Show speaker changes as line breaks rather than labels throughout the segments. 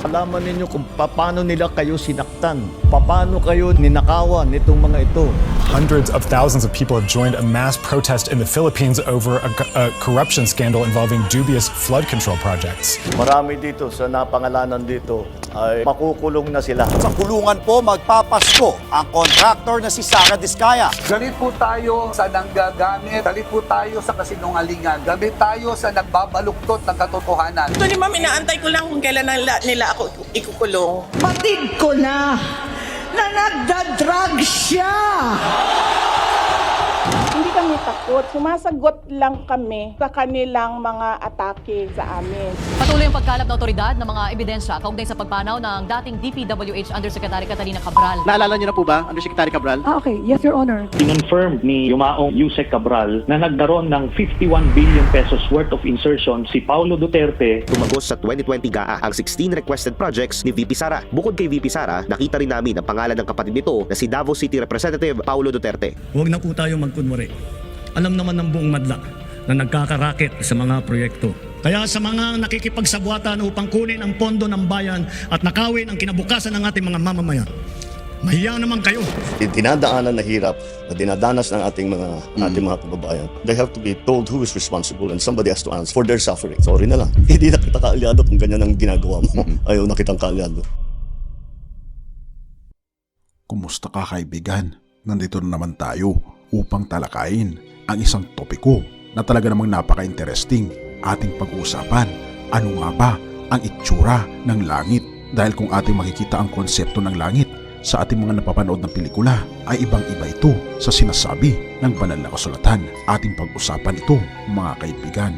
Alaman ninyo kung paano nila kayo sinaktan, paano kayo ninakawan nitong mga ito.
Hundreds of thousands of people have joined a mass protest in the Philippines over a corruption scandal involving dubious flood control projects.
Marami dito sa napangalanan dito ay makukulong na sila.
Sa kulungan po magpapasko ang kontraktor na si Sara Diskaya.
Galit po tayo sa nanggagamit, galit po tayo sa kasinungalingan, galit tayo sa nagbabaluktot ng katotohanan.
Ito ni ma'am, inaantay ko lang kung kailan nila ako ikukulong.
Patid ko na nagda-drug siya!
Hindi kami takot. Sumasagot lang kami sa kanilang mga atake sa amin.
Patuloy ang pagkalap ng otoridad ng mga ebidensya kaugnay sa pagpanaw ng dating DPWH Undersecretary Catalina Cabral.
Naalala niyo na po ba, Undersecretary Cabral?
Okay. Yes, Your Honor.
Kinonfirm ni Yumaong Yusek Cabral na nagdaroon ng 51 billion pesos worth of insertion si Paulo Duterte.
Tumagos sa 2020 GAA ang 16 requested projects ni VP Sara. Bukod kay VP Sara, nakita rin namin ang pangalan ng kapatid nito na si Davao City Representative Paulo Duterte.
Huwag na po tayo magkunwari. Alam naman ng buong madla na nagkakaraket sa mga proyekto. Kaya sa mga nakikipagsabwatan upang kunin ang pondo ng bayan at nakawin ang kinabukasan ng ating mga mamamayan, mahiya naman kayo.
Dinadaanan na hirap na dinadanas ng ating mga kababayan. They have to be told who is responsible and somebody has to answer for their suffering. Sorry na lang. Hindi na kita kaalyado kung ganyan ang ginagawa mo. Ayaw na kitang kaalyado.
Kumusta ka, kaibigan? Nandito na naman tayo upang talakayin ang isang topiko na talaga namang napaka-interesting ating pag-uusapan. Ano nga ba ang itsura ng langit? Dahil kung ating makikita ang konsepto ng langit sa ating mga napapanood ng pelikula, ay ibang-iba ito sa sinasabi ng banal na kasulatan. Ating pag-usapan ito, mga kaibigan.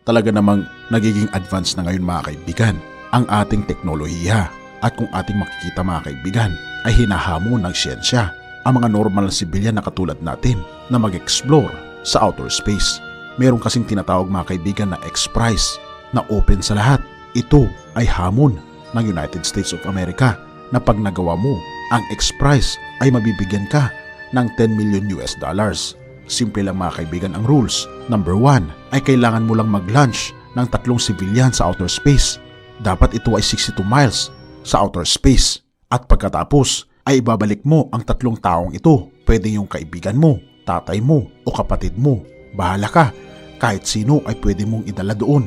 Talaga namang nagiging advance na ngayon, mga kaibigan, ang ating teknolohiya. At kung ating makikita, mga kaibigan, ay hinahamon ng siyensya ang mga normal na sibilyan na katulad natin na mag-explore sa outer space. Meron kasing tinatawag, mga kaibigan, na X-Prize na open sa lahat. Ito ay hamon ng United States of America na pag nagawa mo ang X-Prize ay mabibigyan ka ng 10 million US dollars. Simple lang, mga kaibigan, ang rules. Number 1 ay kailangan mo lang mag-launch ng 3 civilian sa outer space. Dapat ito ay 62 miles sa outer space. At pagkatapos ay ibabalik mo ang 3 taong ito. Pwede yung kaibigan mo, tatay mo o kapatid mo. Bahala ka. Kahit sino ay pwede mong idala doon.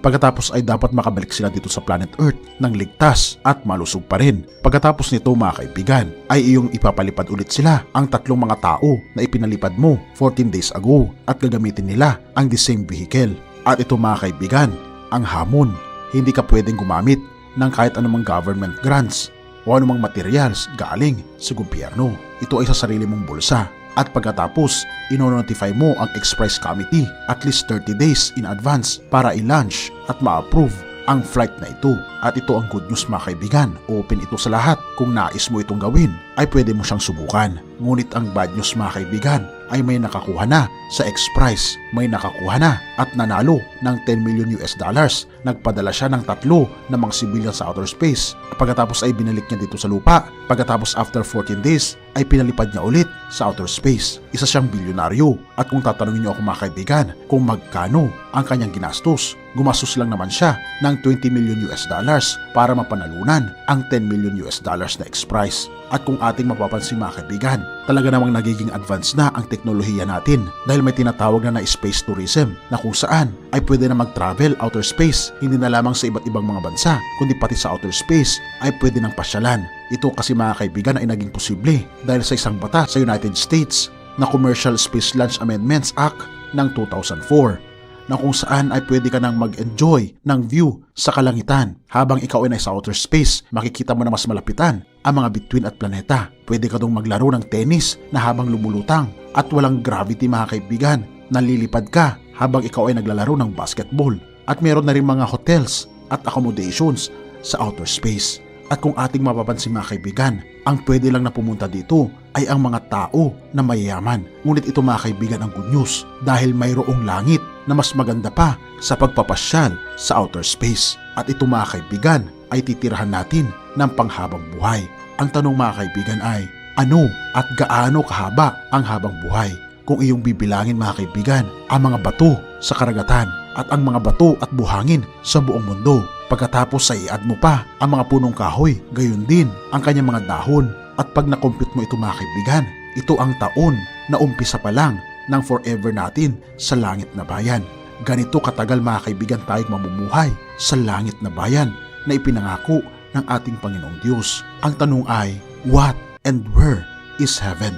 Pagkatapos ay dapat makabalik sila dito sa planet Earth ng ligtas at malusog pa rin. Pagkatapos nito, mga kaibigan, ay iyong ipapalipad ulit sila ang 3 mga tao na ipinalipad mo 14 days ago at gagamitin nila ang the same vehicle. At ito, mga kaibigan, ang hamon. Hindi ka pwedeng gumamit ng kahit anumang government grants o anumang materials galing sa gobyerno. Ito ay sa sarili mong bulsa. At pagkatapos, ino-notify mo ang X-Prize Committee at least 30 days in advance para i-launch at ma-approve ang flight na ito. At ito ang good news, mga kaibigan. Open ito sa lahat. Kung nais mo itong gawin, ay pwede mo siyang subukan. Ngunit ang bad news, mga kaibigan, ay may nakakuha na sa X-Prize. May nakakuha na at nanalo ng 10 million US dollars. Nagpadala siya ng 3 na mga civilian sa outer space. Pagkatapos ay binalik niya dito sa lupa. Pagkatapos after 14 days ay pinalipad niya ulit sa outer space. Isa siyang bilyonaryo. At kung tatanungin niyo ako, mga kaibigan, kung magkano ang kanyang ginastos, gumastos lang naman siya ng 20 million US dollars para mapanalunan ang 10 million US dollars na X-Prize. At kung ating mapapansin, mga kaibigan, talaga namang nagiging advanced na ang teknolohiya natin dahil may tinatawag na space tourism na kung saan ay pwede na mag-travel outer space, hindi na lamang sa iba't ibang mga bansa, kundi pati sa outer space ay pwede ng pasyalan. Ito kasi, mga kaibigan, ay naging posible dahil sa isang batas sa United States na Commercial Space Launch Amendments Act ng 2004 na kung saan ay pwede ka nang mag-enjoy ng view sa kalangitan. Habang ikaw ay nasa outer space, makikita mo na mas malapitan ang mga bituin at planeta. Pwede ka dong maglaro ng tennis na habang lumulutang at walang gravity, mga kaibigan. Nalilipad ka habang ikaw ay naglalaro ng basketball. At meron na rin mga hotels at accommodations sa outer space. At kung ating mapapansin, mga kaibigan, ang pwede lang na pumunta dito ay ang mga tao na mayayaman. Ngunit ito, mga kaibigan, ang good news dahil mayroong langit na mas maganda pa sa pagpapasyal sa outer space. At ito, mga kaibigan, ay titirhan natin ng panghabang buhay. Ang tanong, mga kaibigan, ay ano at gaano kahaba ang habang buhay? Kung iyong bibilangin mga kaibigan, ang mga bato sa karagatan at ang mga bato at buhangin sa buong mundo. Pagkatapos ay i-add mo pa ang mga punong kahoy, gayon din ang kanyang mga dahon. At pag na-compute mo ito mga kaibigan, ito ang taon na umpisa pa lang ng forever natin sa langit na bayan. Ganito katagal mga kaibigan tayong mamumuhay sa langit na bayan na ipinangako ng ating Panginoong Diyos. Ang tanong ay, what and where is heaven?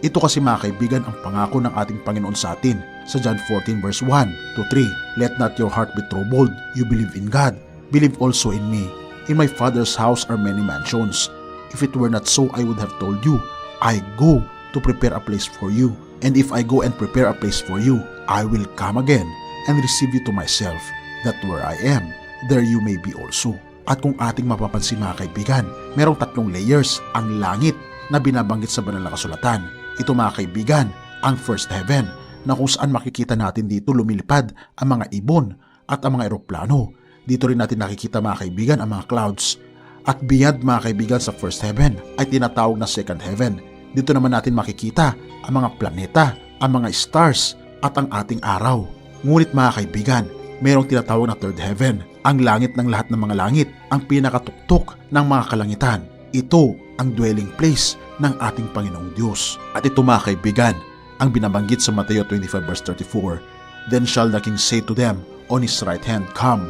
Ito kasi mga kaibigan ang pangako ng ating Panginoon sa atin sa John 14 verse 1 to 3. Let not your heart be troubled. You believe in God. Believe also in me. In my Father's house are many mansions. If it were not so, I would have told you. I go to prepare a place for you. And if I go and prepare a place for you, I will come again and receive you to myself, that where I am, there you may be also. At kung ating mapapansin mga kaibigan, merong 3 layers ang langit na binabanggit sa banal na kasulatan. Ito mga kaibigan, ang first heaven na kung saan makikita natin dito lumilipad ang mga ibon at ang mga eroplano. Dito rin natin nakikita mga kaibigan ang mga clouds. At beyond mga kaibigan sa first heaven ay tinatawag na second heaven. Dito naman natin makikita ang mga planeta, ang mga stars at ang ating araw. Ngunit mga kaibigan, mayroong tinatawag na third heaven, ang langit ng lahat ng mga langit, ang pinakatuktok ng mga kalangitan. Ito ang dwelling place ng ating Panginoong Diyos. At ito mga kaibigan, ang binabanggit sa Mateo 25 verse 34. Then shall the king say to them on his right hand, Come,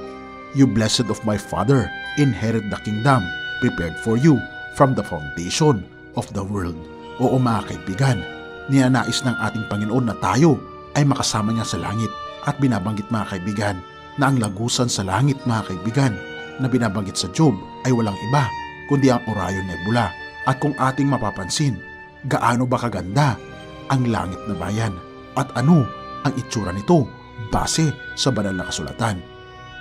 you blessed of my Father, inherit the kingdom prepared for you from the foundation of the world. Oo mga kaibigan, ninanais ng ating Panginoon na tayo ay makasama niya sa langit. At binabanggit mga kaibigan na ang lagusan sa langit mga kaibigan na binabanggit sa Job ay walang iba kundi ang Orion Nebula. At kung ating mapapansin, gaano ba kaganda ang langit na bayan at ano ang itsura nito base sa banal na kasulatan.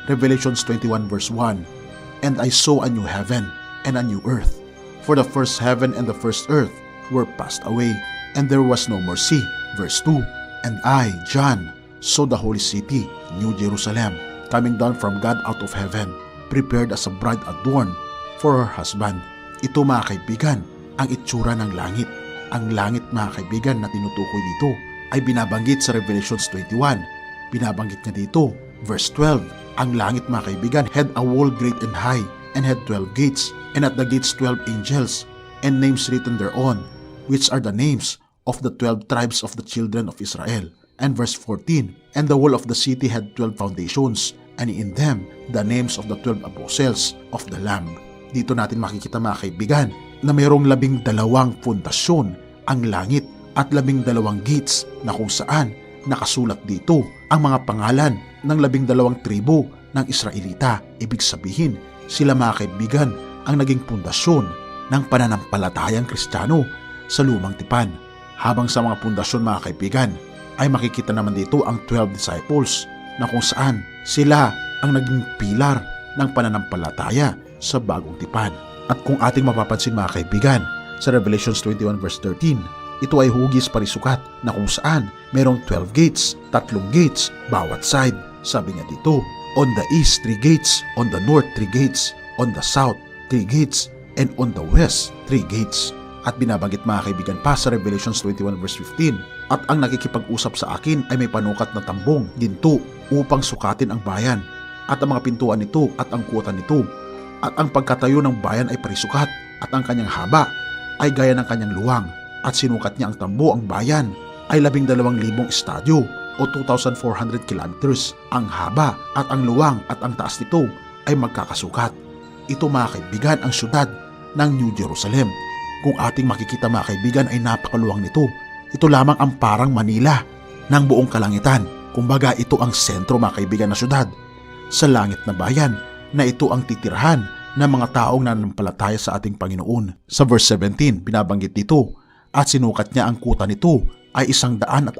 Revelations 21 verse 1, And I saw a new heaven and a new earth, for the first heaven and the first earth were passed away, and there was no more sea. Verse 2, And I, John, saw the holy city, New Jerusalem, coming down from God out of heaven, prepared as a bride adorned for her husband. Ito mga kaibigan, ang itsura ng langit. Ang langit mga kaibigan na tinutukoy dito ay binabanggit sa Revelations 21. Binabanggit niya dito, verse 12, ang langit mga kaibigan had a wall great and high, and had 12 gates, and at the gates 12 angels, and names written thereon, which are the names of the 12 tribes of the children of Israel. And verse 14, And the wall of the city had 12 foundations, and in them the names of the 12 apostles of the Lamb. Dito natin makikita mga kaibigan na mayroong 12 pundasyon ang langit at 12 gates na kung saan nakasulat dito ang mga pangalan ng 12 tribo ng Israelita. Ibig sabihin, sila mga kaibigan ang naging pundasyon ng pananampalatayang Kristiyano sa lumang tipan. Habang sa mga pundasyon mga kaibigan, ay makikita naman dito ang 12 disciples na kung saan sila ang naging pilar ng pananampalataya sa bagong tipan. At kung ating mapapansin mga kaibigan, sa Revelations 21 verse 13, ito ay hugis parisukat na kung saan merong 12 gates, 3 gates bawat side. Sabi niya dito, on the east 3 gates, on the north 3 gates, on the south 3 gates, and on the west 3 gates. At binabanggit mga kaibigan pa sa Revelations 21 verse 15, at ang nakikipag-usap sa akin ay may panukat na tambong, ginto, upang sukatin ang bayan, at ang mga pintuan nito at ang kuwata nito, at ang pagkatayo ng bayan ay parisukat, at ang kanyang haba ay gaya ng kanyang luwang, at sinukat niya ang tambo ang bayan ay 12,000 estadyo o 2,400 kilometers ang haba, at ang luwang at ang taas nito ay magkakasukat. Ito mga kaibigan ang syudad ng New Jerusalem. Kung ating makikita mga kaibigan ay napakaluwang nito. Ito lamang ang parang Manila ng buong kalangitan. Kumbaga ito ang sentro mga kaibigan na syudad sa langit na bayan na ito ang titirahan ng mga taong nananampalataya sa ating Panginoon. Sa verse 17 binabanggit dito, at sinukat niya ang kuta nito ay 144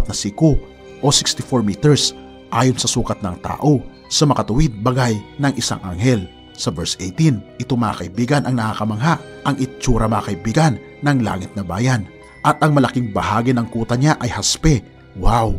na siko o 64 meters ayon sa sukat ng tao sa makatuwid bagay ng isang anghel. Sa verse 18, ito mga kaibigan ang nakakamangha, ang itsura mga kaibigan ng langit na bayan. At ang malaking bahagi ng kuta niya ay haspe. Wow!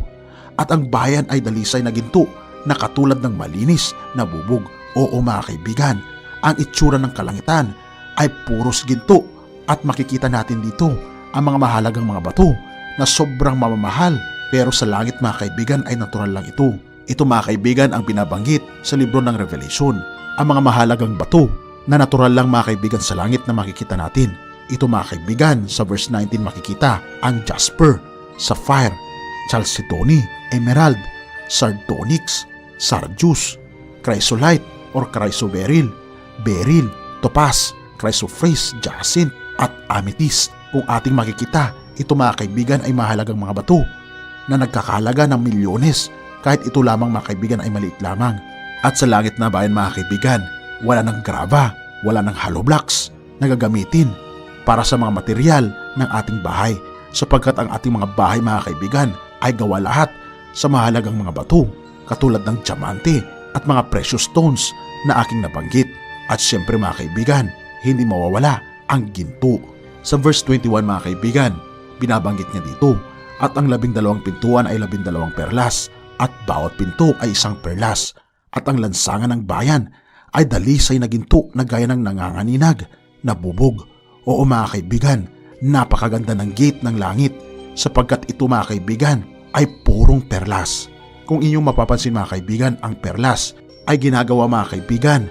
At ang bayan ay dalisay na ginto na katulad ng malinis na bubog. Oo mga kaibigan, ang itsura ng kalangitan ay puros ginto. At makikita natin dito ang mga mahalagang mga bato na sobrang mamamahal, pero sa langit mga kaibigan ay natural lang ito. Ito mga kaibigan ang binabanggit sa libro ng Revelation, ang mga mahalagang bato na natural lang mga kaibigan sa langit na makikita natin. Ito mga kaibigan, sa verse 19 makikita ang jasper, sapphire, chalcedony, emerald, sardonyx, sardius, chrysolite or chrysoberyl, beryl, topaz, chrysoprase, jacinth at amethyst. Kung ating makikita, ito mga kaibigan ay mahalagang mga bato na nagkakahalaga ng milyones, kahit ito lamang mga kaibigan ay maliit lamang. At sa langit na bayan mga kaibigan, wala ng grava, wala ng hollow blocks na gagamitin para sa mga material ng ating bahay, sapagkat ang ating mga bahay mga kaibigan ay gawa lahat sa mahalagang mga bato katulad ng diamante at mga precious stones na aking nabanggit. At syempre mga kaibigan, hindi mawawala ang ginto. Sa verse 21 mga kaibigan, binabanggit niya dito, at ang 12 pintuan ay 12 perlas, at bawat pinto ay isang perlas, at ang lansangan ng bayan ay dalisay na ginto na gaya ng nanganganinag na bubog. Oo mga kaibigan, napakaganda ng gate ng langit, sapagkat ito mga kaibigan ay purong perlas. Kung inyong mapapansin mga kaibigan, ang perlas ay ginagawa mga kaibigan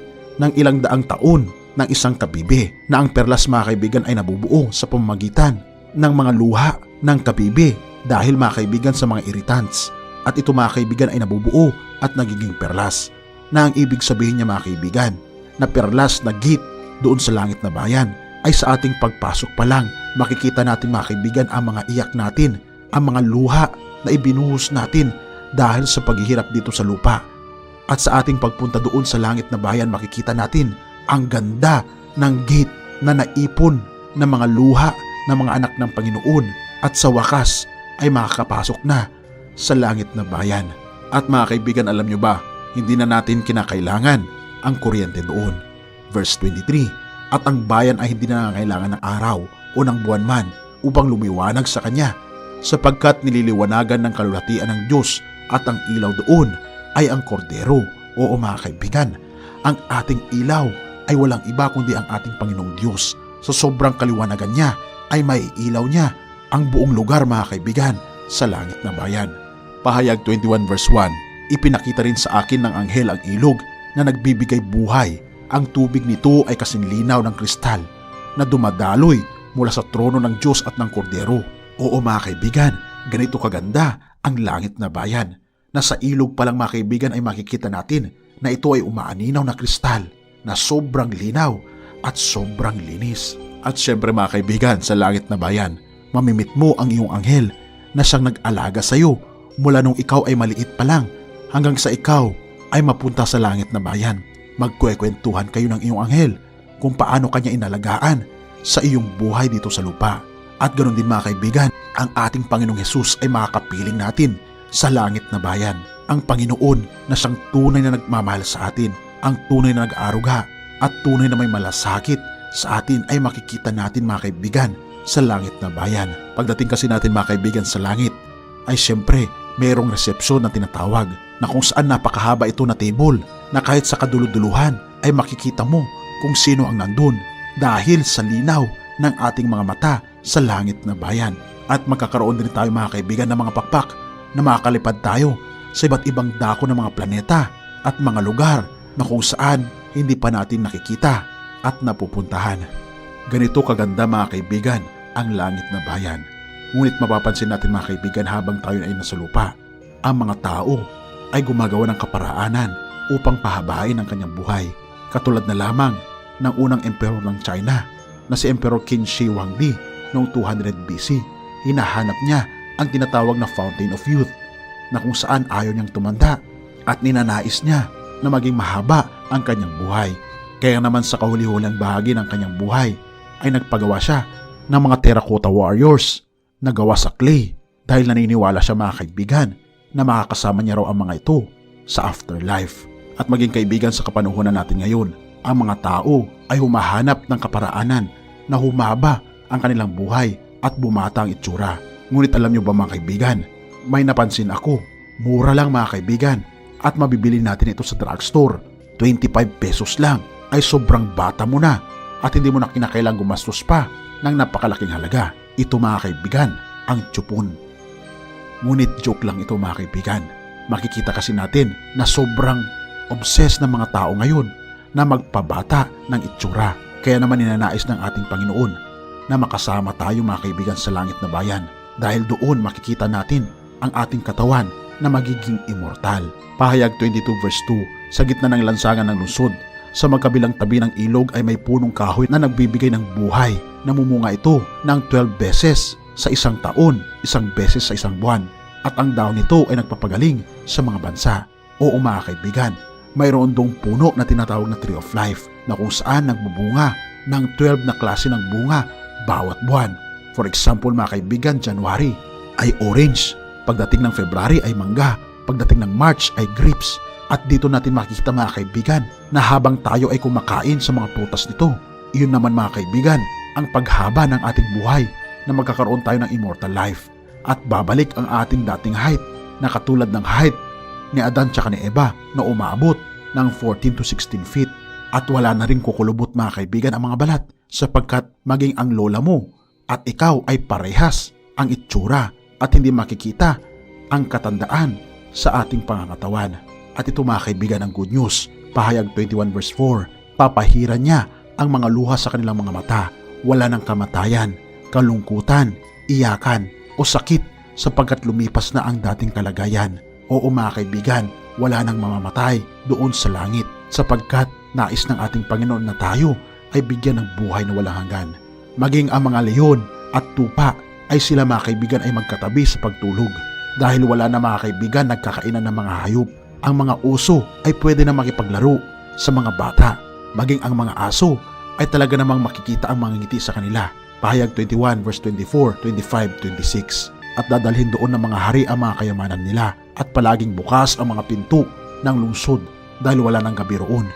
ng ilang daang taon ng isang kabibe, na ang perlas mga kaibigan ay nabubuo sa pamamagitan ng mga luha ng kabibe dahil mga kaibigan sa mga irritants. At ito mga kaibigan ay nabubuo at nagiging perlas, na ang ibig sabihin niya mga kaibigan na perlas na gate doon sa langit na bayan ay sa ating pagpasok pa lang makikita natin mga kaibigan ang mga iyak natin, ang mga luha na ibinuhos natin dahil sa paghihirap dito sa lupa. At sa ating pagpunta doon sa langit na bayan makikita natin ang ganda ng gate na naipon ng mga luha ng mga anak ng Panginoon, at sa wakas ay makakapasok na sa langit na bayan. At mga kaibigan, alam nyo ba, hindi na natin kinakailangan ang kuryente doon. Verse 23, at ang bayan ay hindi na kailangan ng araw o ng buwan man upang lumiwanag sa kanya, sapagkat nililiwanagan ng kalulatian ng Diyos, at ang ilaw doon ay ang kordero. Oo mga kaibigan, ang ating ilaw ay walang iba kundi ang ating Panginoong Diyos. Sa sobrang kaliwanagan niya ay maiilaw niya ang buong lugar mga kaibigan sa langit na bayan. Pahayag 21 verse 1, ipinakita rin sa akin ng anghel ang ilog na nagbibigay buhay. Ang tubig nito ay kasing linaw ng kristal na dumadaloy mula sa trono ng Diyos at ng Kordero. Oo mga kaibigan, ganito kaganda ang langit na bayan, na sa ilog pa lang mga kaibigan ay makikita natin na ito ay umaaninaw na kristal na sobrang linaw at sobrang linis. At syempre mga kaibigan, sa langit na bayan, mamimit mo ang iyong anghel na siyang nag-alaga sa iyo mula nung ikaw ay maliit pa lang hanggang sa ikaw ay mapunta sa langit na bayan. Magkwekwentuhan kayo ng iyong anghel kung paano kanya inalagaan sa iyong buhay dito sa lupa. At ganoon din mga kaibigan, ang ating Panginoong Hesus ay makakapiling natin sa langit na bayan. Ang Panginoon na siyang tunay na nagmamahal sa atin, ang tunay na nag-aaruga at tunay na may malasakit sa atin ay makikita natin mga kaibigan sa langit na bayan. Pagdating kasi natin mga kaibigan sa langit ay syempre mayroong resepsyon na tinatawag, na kung saan napakahaba ito na table na kahit sa kaduluduluhan ay makikita mo kung sino ang nandun dahil sa linaw ng ating mga mata sa langit na bayan. At magkakaroon din tayo mga kaibigan ng mga pakpak na makakalipad tayo sa iba't ibang dako ng mga planeta at mga lugar na kung saan hindi pa natin nakikita at napupuntahan. Ganito kaganda mga kaibigan ang langit na bayan. Ngunit mapapansin natin mga kaibigan, habang tayo ay nasa lupa, ang mga tao ay gumagawa ng kaparaanan upang pahabain ang kanyang buhay. Katulad na lamang ng unang emperor ng China na si Emperor Qin Shi Huangdi noong 200 BC. Hinahanap niya ang tinatawag na Fountain of Youth, na kung saan ayaw niyang tumanda at ninanais niya na maging mahaba ang kanyang buhay. Kaya naman sa kahuli-hulang bahagi ng kanyang buhay ay nagpagawa siya ng mga terracotta warriors na gawa sa clay, dahil naniniwala siya mga kaibigan na makakasama niya raw ang mga ito sa afterlife. At maging kaibigan, sa kapanuhunan natin ngayon, ang mga tao ay humahanap ng kaparaanan na humaba ang kanilang buhay at bumata ang itsura. Ngunit alam niyo ba mga kaibigan, may napansin ako, mura lang mga kaibigan, at mabibili natin ito sa drugstore. 25 pesos lang ay sobrang bata mo na at hindi mo na kinakailang gumastos pa ng napakalaking halaga. Ito mga kaibigan ang tsupon. Ngunit joke lang ito mga kaibigan. Makikita kasi natin na sobrang obsessed ng mga tao ngayon na magpabata ng itsura. Kaya naman ninanais ng ating Panginoon na makasama tayo mga kaibigan sa langit na bayan. Dahil doon makikita natin ang ating katawan na magiging immortal. Pahayag 22 verse 2, sa gitna ng lansangan ng lungsod, sa magkabilang tabi ng ilog ay may punong kahoy na nagbibigay ng buhay. Namumunga ito ng 12 beses sa isang taon, isang beses sa isang buwan. At ang dahon nito ay nagpapagaling sa mga bansa. Oo mga kaibigan, mayroon dong puno na tinatawag na Tree of Life na kung saan nagbubunga ng 12 na klase ng bunga bawat buwan. For example mga kaibigan, January ay orange, pagdating ng February ay mangga, pagdating ng March ay grapes. At dito natin makikita mga kaibigan na habang tayo ay kumakain sa mga prutas nito, iyon naman mga kaibigan ang paghaba ng ating buhay na magkakaroon tayo ng immortal life at babalik ang ating dating height na katulad ng height ni Adan tsaka ni Eva na umaabot ng 14 to 16 feet at wala na rin kukulubot mga kaibigan ang mga balat sapagkat maging ang lola mo at ikaw ay parehas ang itsura at hindi makikita ang katandaan sa ating pangangatawan. At ito mga kaibigan ang good news. Pahayag 21 verse 4, papahiran niya ang mga luha sa kanilang mga mata. Wala ng kamatayan, kalungkutan, iyakan o sakit sapagkat lumipas na ang dating kalagayan. Oo mga kaibigan, wala nang mamamatay doon sa langit sapagkat nais ng ating Panginoon na tayo ay bigyan ng buhay na walang hanggan. Maging ang mga leon at tupa ay sila mga kaibigan ay magkatabi sa pagtulog. Dahil wala na mga kaibigan nagkakainan ng mga hayop. Ang mga uso ay pwede na makipaglaro sa mga bata. Maging ang mga aso ay talaga namang makikita ang mga ngiti sa kanila. Pahayag 21 verse 24, 25, 26. At dadalhin doon ng mga hari ang mga kayamanan nila at palaging bukas ang mga pinto ng lungsod dahil wala nang gabi roon.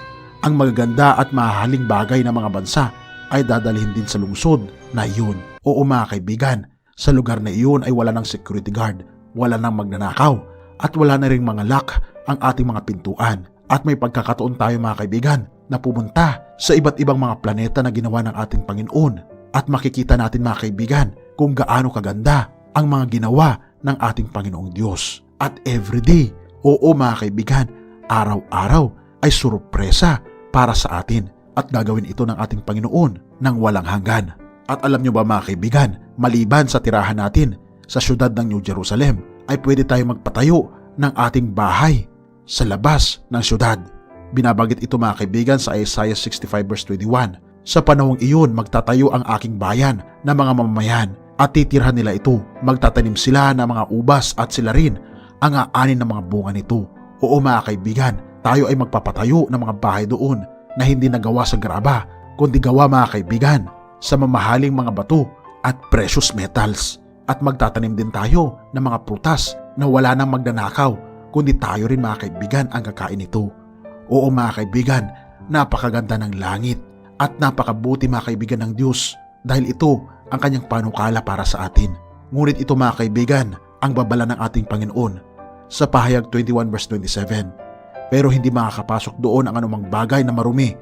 Ang magaganda at mahahaling bagay ng mga bansa ay dadalhin din sa lungsod na iyon. Oo mga kaibigan, sa lugar na iyon ay wala ng security guard, wala nang magnanakaw at wala na ring mga lock ang ating mga pintuan. At may pagkakataon tayo mga kaibigan na pumunta sa iba't ibang mga planeta na ginawa ng ating Panginoon at makikita natin mga kaibigan kung gaano kaganda ang mga ginawa ng ating Panginoong Diyos. At everyday, oo mga kaibigan, araw-araw ay surpresa para sa atin at gagawin ito ng ating Panginoon ng walang hanggan. At alam nyo ba mga kaibigan, maliban sa tirahan natin sa syudad ng New Jerusalem ay pwede tayo magpatayo ng ating bahay sa labas ng syudad. Binabagit ito mga kaibigan sa Isaiah 65 verse 21. Sa panahong iyon magtatayo ang aking bayan na mga mamamayan at titirhan nila ito. Magtatanim sila ng mga ubas at sila rin ang aanin ng mga bunga nito. Oo mga kaibigan, tayo ay magpapatayo ng mga bahay doon na hindi nagawa sa graba, kundi gawa mga kaibigan sa mamahaling mga bato at precious metals. At magtatanim din tayo ng mga prutas na wala nang magnanakaw, kundi tayo rin mga kaibigan ang kakain nito. Oo mga kaibigan, napakaganda ng langit at napakabuti mga kaibigan ng Diyos dahil ito ang kanyang panukala para sa atin. Ngunit ito mga kaibigan, ang babala ng ating Panginoon sa pahayag 21 verse 27. Pero hindi makakapasok doon ang anumang bagay na marumi.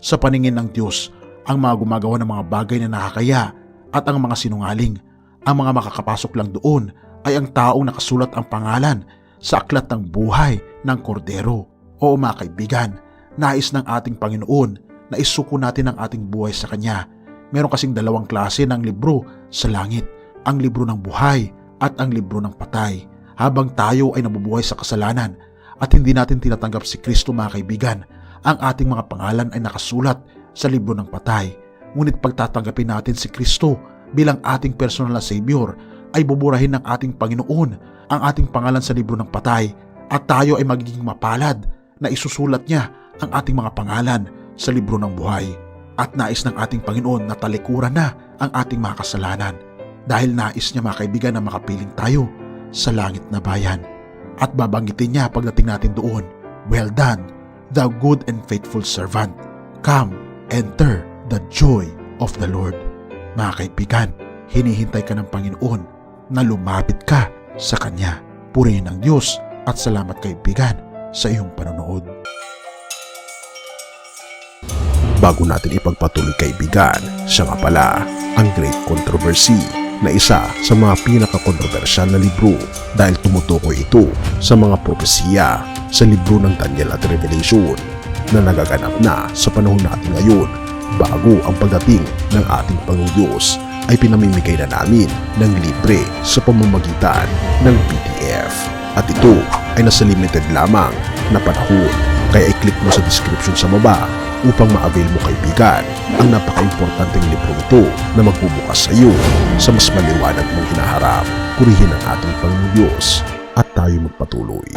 Sa paningin ng Diyos, ang mga gumagawa ng mga bagay na nakakaya at ang mga sinungaling. Ang mga makakapasok lang doon ay ang taong nakasulat ang pangalan sa aklat ng buhay ng Kordero. Oo mga kaibigan, nais ng ating Panginoon na isuko natin ang ating buhay sa Kanya. Meron kasing dalawang klase ng libro sa langit, ang libro ng buhay at ang libro ng patay. Habang tayo ay nabubuhay sa kasalanan at hindi natin tinatanggap si Kristo mga kaibigan, ang ating mga pangalan ay nakasulat sa libro ng patay. Ngunit pagtatanggapin natin si Kristo bilang ating personal na Savior, ay buburahin ng ating Panginoon ang ating pangalan sa libro ng patay at tayo ay magiging mapalad na isusulat niya ang ating mga pangalan sa libro ng buhay. At nais ng ating Panginoon na talikuran na ang ating mga kasalanan dahil nais niya mga kaibigan na makapiling tayo sa langit na bayan. At babanggitin niya pagdating natin doon, "Well done, thou good and faithful servant. Come, enter the joy of the Lord." Mga kaibigan, hinihintay ka ng Panginoon na lumapit ka sa Kanya. Purihin ang Diyos at salamat kaibigan sa iyong panonood. Bago natin ipagpatuloy kaibigan, siya nga pala ang Great Controversy. na isa sa mga pinakakontrobersyal na libro dahil tumutukoy ito sa mga propesiya sa libro ng Daniel at Revelation na nagaganap na sa panahon natin ngayon bago ang pagdating ng ating Panginoong Diyos ay pinamimigay na namin ng libre sa pamamagitan ng PDF. At ito ay nasa limited lamang na panahon. Kaya i-click mo sa description sa baba upang ma-avail mo kaibigan ang napaka-importanteng libro ito na magbubukas sa iyo sa mas maliwanag mong hinaharap. Purihin ang ating Panginoong Diyos at tayo magpatuloy.